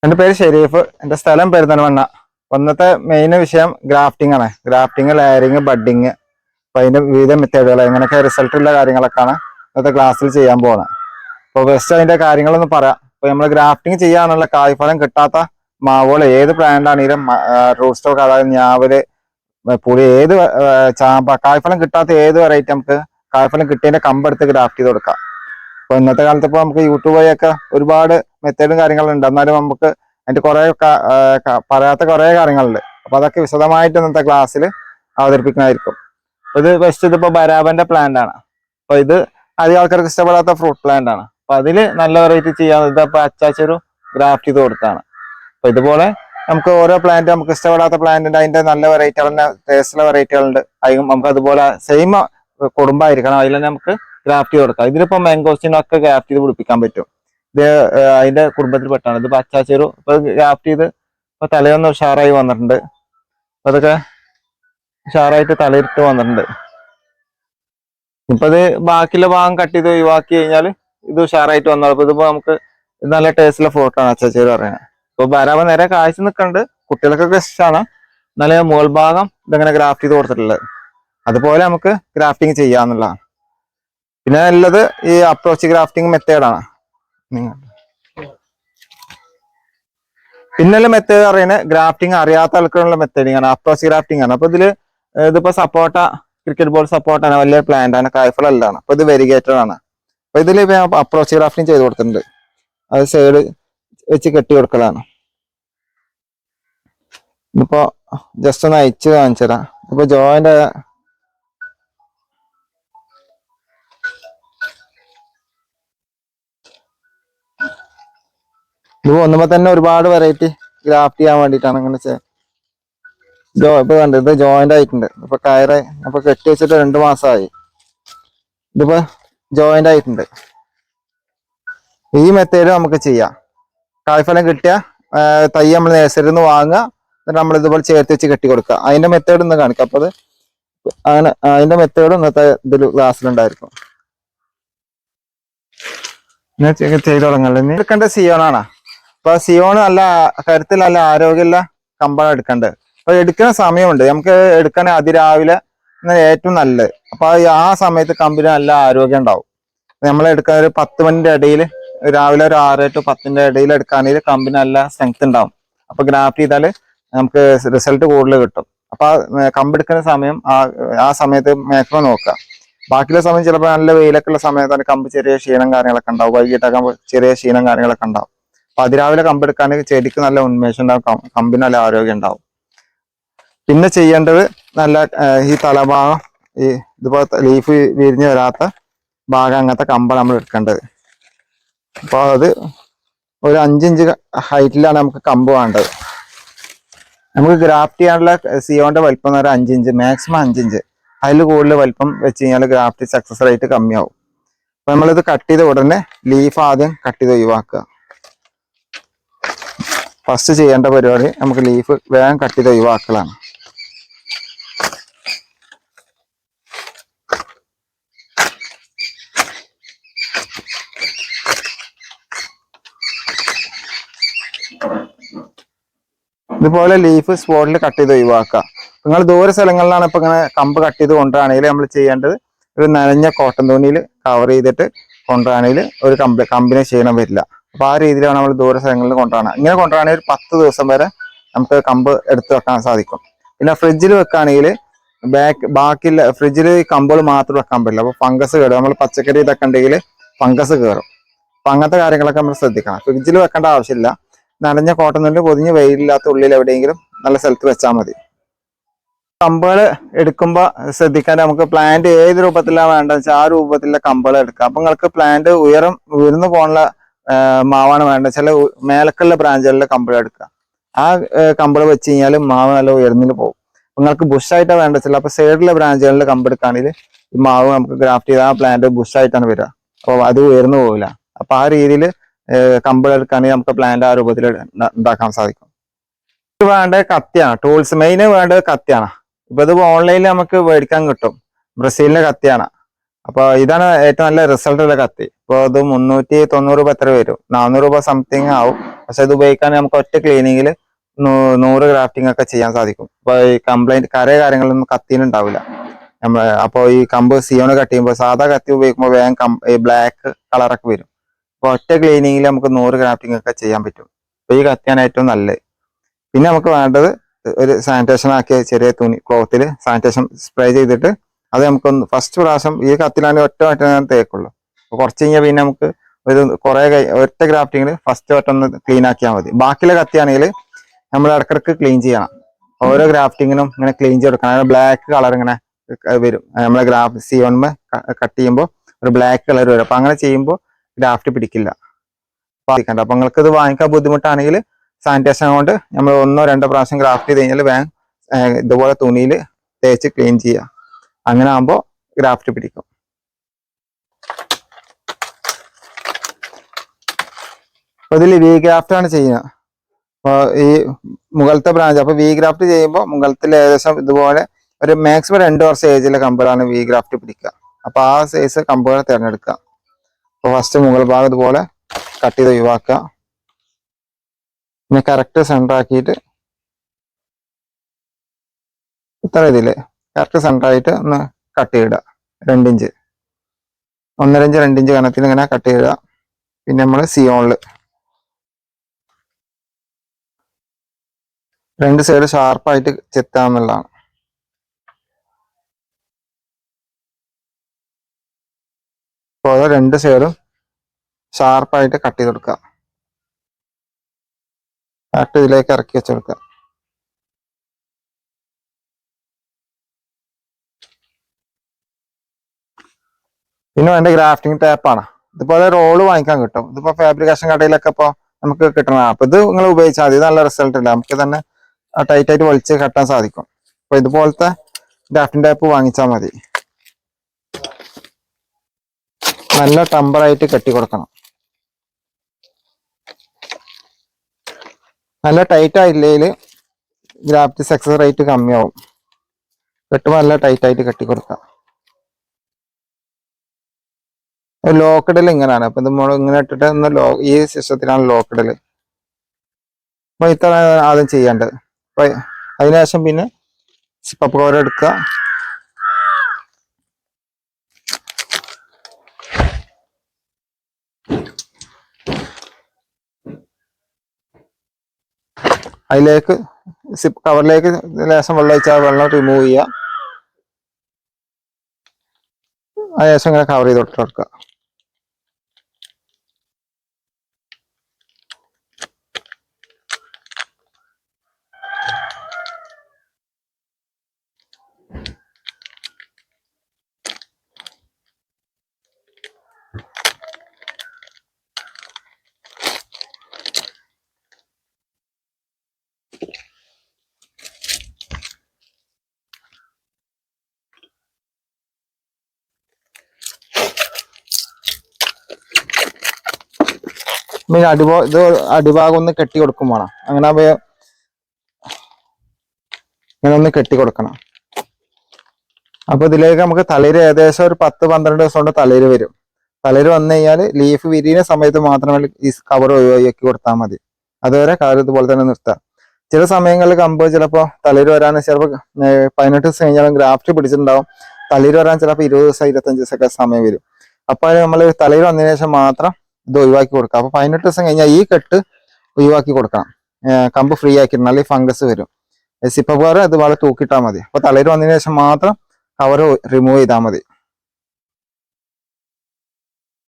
എൻ്റെ പേര് ഷെരീഫ്. എൻ്റെ സ്ഥലം പെരുന്തൽമണ്ണ. ഇന്നത്തെ മെയിൻ വിഷയം ഗ്രാഫ്റ്റിംഗ് ആണ്. Grafting, layering, budding. അപ്പൊ അതിന്റെ വിവിധ മെത്തേഡുകൾ, എങ്ങനെയൊക്കെ റിസൾട്ടുള്ള കാര്യങ്ങളൊക്കെയാണ് ഇന്നത്തെ ക്ലാസ്സിൽ ചെയ്യാൻ പോകുന്നത്. അപ്പോൾ ഫസ്റ്റ് അതിന്റെ കാര്യങ്ങളൊന്ന് പറയാം. ഇപ്പൊ നമ്മൾ ഗ്രാഫ്റ്റിംഗ് ചെയ്യാനുള്ള കായ്ഫലം കിട്ടാത്ത മാവുകൾ ഏത് ബ്രാൻഡ് ആണെങ്കിലും റൂട്ട് സ്റ്റോക്ക്, അതായത് ഞാവല്, പുളി, ഏത് ചാമ്പ, കായ്ഫലം കിട്ടാത്ത ഏത് വെറൈറ്റി നമുക്ക് കായ്ഫലം കിട്ടിയതിന്റെ കമ്പെടുത്ത് ഗ്രാഫ്റ്റ് ചെയ്ത് കൊടുക്കാം. അപ്പൊ ഇന്നത്തെ കാലത്ത് ഇപ്പൊ നമുക്ക് യൂട്യൂബ് വഴിയൊക്കെ ഒരുപാട് മെത്തേഡും കാര്യങ്ങളുണ്ട്. എന്നാലും നമുക്ക് അതിന്റെ കുറെ പറയാത്ത കുറെ കാര്യങ്ങളുണ്ട്. അപ്പൊ അതൊക്കെ വിശദമായിട്ട് ഇന്നത്തെ ക്ലാസ്സിൽ അവതരിപ്പിക്കുന്നതായിരിക്കും. ഇത് ഫസ്റ്റ് ഇതിപ്പോ ബരാബന്റെ പ്ലാന്റ് ആണ്. അപ്പൊ ഇത് അധികം ആൾക്കാർക്ക് ഇഷ്ടപ്പെടാത്ത ഫ്രൂട്ട് പ്ലാന്റ് ആണ്. അപ്പൊ അതില് നല്ല വെറൈറ്റി ചെയ്യാൻ ഇതപ്പോ അച്ചാച്ചൊരു ഗ്രാഫ്റ്റ് ചെയ്ത് കൊടുത്താണ്. അപ്പൊ ഇതുപോലെ നമുക്ക് ഓരോ പ്ലാന്റ്, നമുക്ക് ഇഷ്ടപ്പെടാത്ത പ്ലാന്റിന്റെ അതിന്റെ നല്ല വെറൈറ്റികളുടെ, ടേസ്റ്റുള്ള വെറൈറ്റികളുണ്ട്. അതിന് നമുക്ക് അതുപോലെ സെയിം കുടുംബമായിരിക്കണം, അതിൽ നമുക്ക് ഗ്രാഫ്റ്റ് ചെയ്ത് കൊടുക്കാം. ഇതിലിപ്പോ മാംഗോസ്റ്റിനൊക്കെ ഗ്രാഫ്റ്റ് ചെയ്ത് പിടിപ്പിക്കാൻ പറ്റും. ഇത് അതിന്റെ കുടുംബത്തിൽ പെട്ടാണ്. ഇത് പച്ചാച്ചേരു ഇപ്പൊ ഗ്രാഫ്റ്റ് ചെയ്ത് ഇപ്പൊ തലയൊന്ന് ഉഷാറായി വന്നിട്ടുണ്ട്. അപ്പൊ അതൊക്കെ ഉഷാറായിട്ട് തലയിട്ട് വന്നിട്ടുണ്ട്. ഇപ്പൊ ഇത് ബാക്കിയുള്ള ഭാഗം കട്ട് ചെയ്ത് ഒഴിവാക്കി കഴിഞ്ഞാൽ ഇത് ഉഷാറായിട്ട് വന്നോളൂ. അപ്പൊ ഇതിപ്പോ നമുക്ക് നല്ല ടേസ്റ്റുള്ള ഫ്രൂട്ടാണ് അച്ചാച്ചേരു പറയുന്നത്. ഇപ്പൊ ബരാബ നേരെ കാഴ്ച നിൽക്കുന്നുണ്ട്, കുട്ടികൾക്കൊക്കെ ഇഷ്ടമാണ്. എന്നാലും മുകൾ ഭാഗം ഇതങ്ങനെ ഗ്രാഫ്റ്റ് ചെയ്ത് കൊടുത്തിട്ടുള്ളത്. അതുപോലെ നമുക്ക് ഗ്രാഫ്റ്റിംഗ് ചെയ്യാന്നുള്ളതാണ്. പിന്നെ ഉള്ളത് ഈ അപ്രോച്ച് ഗ്രാഫ്റ്റിംഗ് മെത്തേഡാണ്. പിന്നെയുള്ള മെത്തേഡ് പറയുന്നത് ഗ്രാഫ്റ്റിംഗ് അറിയാത്ത ആൾക്കാരുള്ള മെത്തേഡിങ് ആണ്, അപ്രോച്ച് ഗ്രാഫ്റ്റിംഗ് ആണ്. അപ്പൊ ഇതിപ്പോ സപ്പോർട്ട, ക്രിക്കറ്റ് ബോൾ സപ്പോർട്ടാണ്, വലിയ പ്ലാന്റ് ആണ്, കായ്ഫലല്ലാണ്. അപ്പൊ ഇത് വെരിഗേറ്റഡ് ആണ്. അപ്പൊ ഇതിൽ അപ്രോച്ച് ഗ്രാഫ്റ്റിംഗ് ചെയ്ത് കൊടുത്തിട്ടുണ്ട്. അത് സൈഡ് വെച്ച് കെട്ടി കൊടുക്കലാണ്. ഇതിപ്പോ ജസ്റ്റ് ഒന്ന് അയച്ച് കാണിച്ചു തരാം. ഇപ്പൊ ജോയിന്റ് ഇത് ഒന്നുമ്പോ തന്നെ ഒരുപാട് വെറൈറ്റി ഗ്രാഫ്റ്റ് ചെയ്യാൻ വേണ്ടിയിട്ടാണ് ഇങ്ങനെ ഇപ്പൊ കണ്ടത്. ഇത് ജോയിന്റ് ആയിട്ടുണ്ട്. ഇപ്പൊ കയറ് അപ്പൊ കെട്ടി വെച്ചിട്ട് 2 മാസമായി. ഇതിപ്പോ ജോയിന്റ് ആയിട്ടുണ്ട്. ഈ മെത്തേഡ് നമുക്ക് ചെയ്യാം. കായ്ഫലം കിട്ടിയ തൈ നമ്മൾ നേഴ്സറിയിൽ നിന്ന് വാങ്ങുക, എന്നിട്ട് നമ്മൾ ഇതുപോലെ ചേർത്ത് വെച്ച് കെട്ടി കൊടുക്കുക. അതിന്റെ മെത്തേഡ് ഒന്ന് കാണിക്കാം. അപ്പൊ അത് അങ്ങനെ അതിന്റെ മെത്തേഡ് ഇന്നത്തെ ഇതിൽ ക്ലാസ്സിലുണ്ടായിരിക്കും. ചെയ്ത് തുടങ്ങല്ലേ. എടുക്കേണ്ട സിയോണാണ്. അപ്പൊ സിയോൺ നല്ല കരുത്തിൽ, നല്ല ആരോഗ്യമുള്ള കമ്പാണ് എടുക്കേണ്ടത്. അപ്പൊ എടുക്കുന്ന സമയമുണ്ട്, നമുക്ക് എടുക്കാൻ അതിരാവിലെ ഏറ്റവും നല്ലത്. അപ്പൊ ആ സമയത്ത് കമ്പിന് നല്ല ആരോഗ്യം ഉണ്ടാവും. നമ്മൾ എടുക്കാൻ ഒരു 10 മണിന്റെ ഇടയിൽ, രാവിലെ ഒരു 6 to 10ന്റെ ഇടയിൽ എടുക്കുകയാണെങ്കിൽ കമ്പിന് നല്ല സ്ട്രെങ്ത് ഉണ്ടാവും. അപ്പൊ ഗ്രാഫ്റ്റ് ചെയ്താൽ നമുക്ക് റിസൾട്ട് കൂടുതൽ കിട്ടും. അപ്പൊ കമ്പെടുക്കുന്ന സമയം ആ സമയത്ത് മാക്സിമം നോക്കുക. ബാക്കിയുള്ള സമയം ചിലപ്പോൾ നല്ല വെയിലൊക്കെ ഉള്ള സമയത്താണ് കമ്പ് ചെറിയ ക്ഷീണം കാര്യങ്ങളൊക്കെ ഉണ്ടാവും. വൈകിട്ടൊക്കെ ചെറിയ ക്ഷീണം കാര്യങ്ങളൊക്കെ ഉണ്ടാവും. അപ്പൊ അതിരാവിലെ കമ്പെടുക്കുകയാണെങ്കിൽ ചെടിക്ക് നല്ല ഉന്മേഷം ഉണ്ടാവും, കമ്പിന് നല്ല ആരോഗ്യം ഉണ്ടാവും. പിന്നെ ചെയ്യേണ്ടത് നല്ല ഈ തലഭാഗം, ഈ ഇതുപോലെ ലീഫ് വിരിഞ്ഞ് വരാത്ത ഭാഗം, അങ്ങനത്തെ കമ്പാണ് നമ്മൾ എടുക്കേണ്ടത്. അപ്പൊ അത് ഒരു 5 ഇഞ്ച് ഹൈറ്റിലാണ് നമുക്ക് കമ്പ് വേണ്ടത്. നമുക്ക് ഗ്രാഫ്റ്റ് ചെയ്യാനുള്ള സിയോന്റെ വലിപ്പം എന്ന് പറഞ്ഞാൽ 5 ഇഞ്ച്, മാക്സിമം 5 ഇഞ്ച്. അതിൽ കൂടുതൽ വലിപ്പം വെച്ച് കഴിഞ്ഞാൽ ഗ്രാഫ്റ്റ് സക്സസ് റേറ്റ് കമ്മിയാവും. അപ്പൊ നമ്മളിത് കട്ട് ചെയ്ത ഉടനെ ലീഫ് ആദ്യം കട്ട് ചെയ്ത് ഒഴിവാക്കുക. ഫസ്റ്റ് ചെയ്യേണ്ട പരിപാടി നമുക്ക് ലീഫ് വേഗം കട്ട് ചെയ്ത് ഒഴിവാക്കലാണ്. ഇതുപോലെ ലീഫ് സ്പോട്ടിൽ കട്ട് ചെയ്ത് ഒഴിവാക്കുക. നിങ്ങൾ ദൂര സ്ഥലങ്ങളിലാണ് ഇപ്പൊ ഇങ്ങനെ കമ്പ് കട്ട് ചെയ്ത് കൊണ്ടുവരാണെങ്കിൽ നമ്മൾ ചെയ്യേണ്ടത് ഒരു നനഞ്ഞ കോട്ടൺ തുണിയിൽ കവർ ചെയ്തിട്ട് കൊണ്ടുവരാണെങ്കിൽ ഒരു കമ്പിന് ക്ഷീണം വരില്ല. അപ്പൊ ആ രീതിയിലാണ് നമ്മൾ ദൂര സ്ഥലങ്ങളിൽ കൊണ്ടുവരണം. ഇങ്ങനെ കൊണ്ടുവരാണെങ്കിൽ ഒരു 10 ദിവസം വരെ നമുക്ക് കമ്പ് എടുത്ത് വെക്കാൻ സാധിക്കും. പിന്നെ ഫ്രിഡ്ജിൽ വെക്കുകയാണെങ്കിൽ ബാക്കിയുള്ള ഫ്രിഡ്ജിൽ കമ്പുകൾ മാത്രം വെക്കാൻ പറ്റില്ല. അപ്പൊ ഫംഗസ് കയറും. നമ്മൾ പച്ചക്കറി ഇതൊക്കെ ഉണ്ടെങ്കിൽ ഫംഗസ് കയറും. അപ്പൊ അങ്ങനത്തെ കാര്യങ്ങളൊക്കെ നമ്മൾ ശ്രദ്ധിക്കണം. ഫ്രിഡ്ജിൽ വെക്കേണ്ട ആവശ്യമില്ല. നനഞ്ഞ കോട്ടൺ തുണി പൊതിഞ്ഞ് വെയിലില്ലാത്ത ഉള്ളിൽ എവിടെയെങ്കിലും നല്ല സ്ഥലത്ത് വെച്ചാൽ മതി. കമ്പുകൾ എടുക്കുമ്പോൾ ശ്രദ്ധിക്കാൻ, നമുക്ക് പ്ലാന്റ് ഏത് രൂപത്തിലാണ് വേണ്ടത് വെച്ചാൽ ആ രൂപത്തിലുള്ള കമ്പുകൾ എടുക്കാം. അപ്പൊ നിങ്ങൾക്ക് പ്ലാന്റ് ഉയർന്നു പോകാനുള്ള മാവാണ് വേണ്ടത് ചില മേലക്കുള്ള ബ്രാഞ്ചുകളിലെ കമ്പുകൾ എടുക്കുക. ആ കമ്പുകൾ വെച്ച് കഴിഞ്ഞാൽ മാവ് നല്ല ഉയർന്നിൽ പോകും. നിങ്ങൾക്ക് ബുഷായിട്ടാണ് വേണ്ടത് വെച്ചാൽ അപ്പൊ സൈഡിലെ ബ്രാഞ്ചുകളിൽ കമ്പെടുക്കുകയാണെങ്കിൽ ഈ മാവ് നമുക്ക് ഗ്രാഫ്റ്റ് ചെയ്ത് ആ പ്ലാന്റ് ബുഷായിട്ടാണ് വരിക. അപ്പോൾ അത് ഉയർന്നു പോകില്ല. അപ്പൊ ആ രീതിയിൽ കമ്പുകൾ എടുക്കുകയാണെങ്കിൽ നമുക്ക് പ്ലാന്റ് ആ രൂപത്തിൽ ഉണ്ടാക്കാൻ സാധിക്കും. വേണ്ടത് കത്തിയാണ്. ടൂൾസ് മെയിൻ വേണ്ടത് കത്തിയാണ്. ഇപ്പൊ ഇത് ഓൺലൈനിൽ നമുക്ക് മേടിക്കാൻ കിട്ടും. ബ്രസീലിന്റെ കത്തിയാണ്. അപ്പൊ ഇതാണ് ഏറ്റവും നല്ല റിസൾട്ട് ഉള്ള കത്തി. ഇപ്പൊ ഇത് 390 രൂപ എത്ര വരും, 400 രൂപ സംതിങ് ആവും. പക്ഷെ ഇത് ഉപയോഗിക്കാൻ നമുക്ക് ഒറ്റ ക്ലീനിങ്ങിൽ 100 ഗ്രാഫ്റ്റിംഗ് ഒക്കെ ചെയ്യാൻ സാധിക്കും. ഇപ്പൊ ഈ കംപ്ലൈന്റ് കാര്യങ്ങളൊന്നും കത്തിനുണ്ടാവില്ല. അപ്പൊ ഈ കമ്പ് സിയോണ് കട്ട് ചെയ്യുമ്പോൾ സാധാ കത്തി ഉപയോഗിക്കുമ്പോൾ വേഗം ബ്ലാക്ക് കളറൊക്കെ വരും. അപ്പൊ ഒറ്റ ക്ലീനിങ്ങിൽ നമുക്ക് 100 ഗ്രാഫ്റ്റിംഗ് ഒക്കെ ചെയ്യാൻ പറ്റും. അപ്പൊ ഈ കത്തിയാണ് ഏറ്റവും നല്ലത്. പിന്നെ നമുക്ക് വേണ്ടത് ഒരു സാനിറ്റേഷൻ ആക്കിയ ചെറിയ തുണി ക്ലോത്തിൽ സാനിറ്റേഷൻ സ്പ്രേ ചെയ്തിട്ട് അത് നമുക്കൊന്ന് ഫസ്റ്റ് പ്രാവശ്യം ഈ കത്തിലാണെങ്കിൽ ഒറ്റ ഞാൻ തേക്കുള്ളൂ. അപ്പൊ കുറച്ച് കഴിഞ്ഞാൽ പിന്നെ നമുക്ക് ഒരു കുറെ ഒറ്റ ഗ്രാഫ്റ്റിങ്ങിൽ ഫസ്റ്റ് വട്ടം ഒന്ന് ക്ലീൻ ആക്കിയാൽ മതി. ബാക്കിയുള്ള കത്തിയാണെങ്കിൽ നമ്മൾ ഇടക്കിടക്ക് ക്ലീൻ ചെയ്യണം. ഓരോ ഗ്രാഫ്റ്റിങ്ങിനും ഇങ്ങനെ ക്ലീൻ ചെയ്തെടുക്കണം. ബ്ലാക്ക് കളർ ഇങ്ങനെ വരും. നമ്മളെ സിയോൺമ കട്ട് ചെയ്യുമ്പോൾ ഒരു ബ്ലാക്ക് കളർ വരും. അപ്പൊ അങ്ങനെ ചെയ്യുമ്പോൾ ഗ്രാഫ്റ്റ് പിടിക്കില്ല. അപ്പൊ നിങ്ങൾക്ക് ഇത് വാങ്ങിക്കാൻ ബുദ്ധിമുട്ടാണെങ്കിൽ സാനിറ്റേഷൻ കൊണ്ട് നമ്മൾ 1-2 പ്രാവശ്യം ഗ്രാഫ്റ്റ് ചെയ്ത് കഴിഞ്ഞാൽ വേഗം ഇതുപോലെ തുണിയിൽ തേച്ച് ക്ലീൻ ചെയ്യുക. അങ്ങനെ ആകുമ്പോൾ ഗ്രാഫ്റ്റ് പിടിക്കും. അപ്പൊ ഇതിൽ വി ഗ്രാഫ്റ്റ് ആണ് ചെയ്യുന്നത്. അപ്പോൾ ഈ മുകളിലത്തെ ബ്രാഞ്ച്, അപ്പൊ വി ഗ്രാഫ്റ്റ് ചെയ്യുമ്പോൾ മുകളിൽ ഏകദേശം ഇതുപോലെ ഒരു മാക്സിമം 2 വർഷം ഏജിലെ കമ്പുകളാണ് വി ഗ്രാഫ്റ്റ് പിടിക്കുക. അപ്പൊ ആ സൈസ് കമ്പുകൾ തിരഞ്ഞെടുക്കുക. അപ്പൊ ഫസ്റ്റ് മുകൾ ഭാഗം ഇതുപോലെ കട്ട് ചെയ്ത് ഒഴിവാക്കുക. പിന്നെ കറക്റ്റ് സെന്റർ ആക്കിയിട്ട് ഇത്ര ഇതില് കറക്റ്റ് സെന്റർ ആയിട്ട് ഒന്ന് കട്ട് ചെയ്തിടുക. 2 ഇഞ്ച് 1.5 ഇഞ്ച് 2 ഇഞ്ച് കനത്തിൽ ഇങ്ങനെ കട്ട് ചെയ്തിടുക. പിന്നെ നമ്മൾ സിയോണില് 2 സൈഡ് ഷാർപ്പായിട്ട് ചെത്താന്നുള്ളതാണ്. അപ്പോൾ 2 സൈഡും ഷാർപ്പായിട്ട് കട്ട് ചെയ്ത് കൊടുക്കുക. കറക്റ്റ് ഇതിലേക്ക് ഇറക്കി വെച്ച് കൊടുക്കുക. പിന്നെ വേണ്ട ഗ്രാഫ്റ്റിംഗ് ടാപ്പാണ്. ഇതുപോലെ റോള് വാങ്ങിക്കാൻ കിട്ടും. ഇതിപ്പോ ഫാബ്രിക്കേഷൻ കടയിലൊക്കെ ഇപ്പോൾ നമുക്ക് കിട്ടണം. അപ്പൊ ഇത് നിങ്ങൾ ഉപയോഗിച്ചാൽ മതി. നല്ല റിസൾട്ട് ഇല്ല. നമുക്ക് തന്നെ ടൈറ്റ് ആയിട്ട് വലിച്ച് കെട്ടാൻ സാധിക്കും. അപ്പൊ ഇതുപോലത്തെ ഗ്രാഫ്റ്റിംഗ് ടാപ്പ് വാങ്ങിച്ചാൽ മതി. നല്ല ടെമ്പറായിട്ട് കെട്ടി കൊടുക്കണം. നല്ല ടൈറ്റ് ആയില്ലെങ്കിൽ ഗ്രാഫ്റ്റ് സക്സസ് റേറ്റ് കമ്മിയാവും. കെട്ടുമ്പോൾ നല്ല ടൈറ്റ് ആയിട്ട് കെട്ടി കൊടുക്കാം. ലോക്കിടൽ ഇങ്ങനെയാണ്. അപ്പൊ നമ്മൾ ഇങ്ങനെ ഇട്ടിട്ട് ഒന്ന് ഈ സിസ്റ്റത്തിലാണ് ലോക്കിടല്. അപ്പൊ ഇത്ര ആദ്യം ചെയ്യേണ്ടത്. അപ്പൊ അതിനുശേഷം പിന്നെ സിപ്പപ്പ് കവർ എടുക്കുക. അതിലേക്ക് സിപ്പ് കവറിലേക്ക് ലേശം വെള്ളം ഒഴിച്ചാൽ വെള്ളം റിമൂവ് ചെയ്യുക. അതിനുശേഷം ഇങ്ങനെ കവർ ചെയ്ത് കൊടുക്കുക. പിന്നെ ഇത് അടിഭാഗം ഒന്ന് കെട്ടി കൊടുക്കും വേണം. അങ്ങനെ ഇങ്ങനെ ഒന്ന് കെട്ടി കൊടുക്കണം. അപ്പൊ ഇതിലേക്ക് നമുക്ക് തളിര് ഏകദേശം ഒരു 10-12 ദിവസം കൊണ്ട് തളിര് വരും. തളിര് വന്നു കഴിഞ്ഞാൽ ലീഫ് വിരിയുന്ന സമയത്ത് മാത്രമേ ഈ കവർ ഒഴിവാക്കി കൊടുത്താൽ മതി. അതുവരെ കവർ ഇതുപോലെ തന്നെ നിർത്താം. ചില സമയങ്ങളിൽ കമ്പ് ചിലപ്പോൾ തളിര് വരാൻ ചിലപ്പോൾ 18 ദിവസം കഴിഞ്ഞാലും ഗ്രാഫ്റ്റ് പിടിച്ചിട്ടുണ്ടാവും. തളിര് വരാൻ ചിലപ്പോൾ 20 ദിവസം 25 ദിവസമൊക്കെ സമയം വരും. അപ്പൊ നമ്മൾ തളിര് വന്നതിന് ശേഷം മാത്രം ഇത് ഒഴിവാക്കി കൊടുക്കുക. അപ്പൊ 18 ദിവസം കഴിഞ്ഞാൽ ഈ കെട്ട് ഒഴിവാക്കി കൊടുക്കണം. കമ്പ് ഫ്രീ ആക്കിയിട്ടുണ്ട്. അല്ലെങ്കിൽ ഫംഗസ് വരും. സിപ്പപ്പ് കവർ അതുപോലെ തൂക്കിയിട്ടാൽ മതി. അപ്പൊ തളിര് വന്നതിന് ശേഷം മാത്രം കവർ റിമൂവ് ചെയ്താൽ മതി.